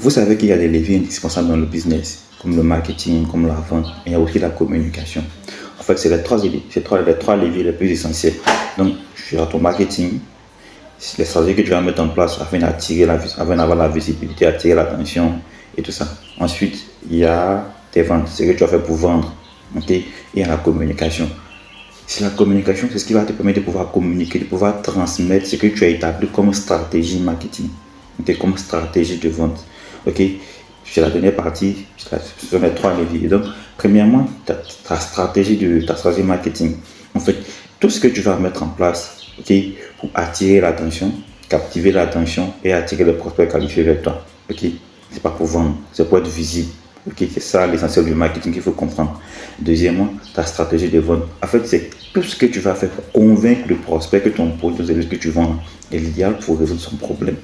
Vous savez qu'il y a des leviers indispensables dans le business, comme le marketing, comme la vente, mais il y a aussi la communication. En fait, c'est les trois leviers les plus essentiels. Donc, sur ton marketing, les stratégies que tu vas mettre en place afin afin d'avoir la visibilité, attirer l'attention et tout ça. Ensuite, il y a tes ventes, ce que tu vas faire pour vendre. Ok. Et il y a la communication. C'est la communication, c'est ce qui va te permettre de pouvoir communiquer, de pouvoir transmettre ce que tu as établi comme stratégie marketing, comme stratégie de vente. Ok. C'est la dernière partie, ce sont les trois leviers. Donc, premièrement, ta stratégie marketing. En fait, tout ce que tu vas mettre en place, ok, pour attirer l'attention, captiver l'attention et attirer le prospect qualifié vers toi. Ok, c'est pas pour vendre, c'est pour être visible. Ok, c'est ça l'essentiel du marketing qu'il faut comprendre. Deuxièmement, ta stratégie de vente. En fait, c'est tout ce que tu vas faire pour convaincre le prospect que ton produit que tu vends est l'idéal pour résoudre son problème.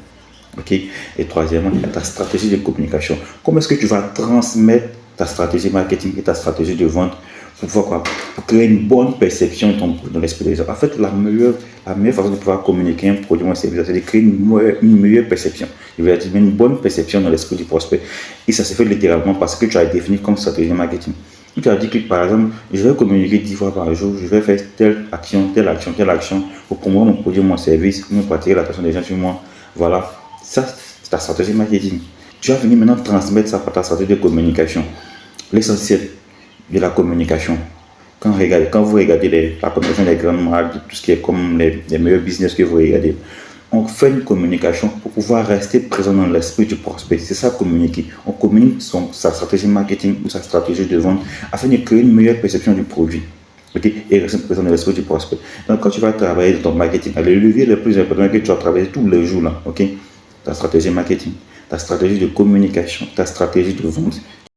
Ok. Et troisièmement, il y a ta stratégie de communication. Comment est-ce que tu vas transmettre ta stratégie marketing et ta stratégie de vente pour pouvoir quoi? Pour créer une bonne perception de ton produit dans l'esprit des gens. En fait, la meilleure façon de pouvoir communiquer un produit ou un service, c'est de créer une meilleure perception. Je veux dire, une bonne perception dans l'esprit du prospect. Et ça se fait littéralement parce que tu as défini comme stratégie marketing. Tu as dit que, par exemple, je vais communiquer 10 fois par jour, je vais faire telle action pour promouvoir mon produit, mon service, pour attirer l'attention des gens sur moi. Voilà. Ça, c'est ta stratégie marketing. Tu vas venir maintenant transmettre ça par ta stratégie de communication. L'essentiel de la communication. Quand vous regardez la communication des grandes marques, tout ce qui est comme les meilleurs business que vous regardez, on fait une communication pour pouvoir rester présent dans l'esprit du prospect. C'est ça, communiquer. On communique sa stratégie marketing ou sa stratégie de vente afin de créer une meilleure perception du produit. Okay? Et rester présent dans l'esprit du prospect. Donc, quand tu vas travailler dans ton marketing, le levier le plus important que tu vas travailler tous les jours, là, ok? Ta stratégie marketing, ta stratégie de communication, ta stratégie de vente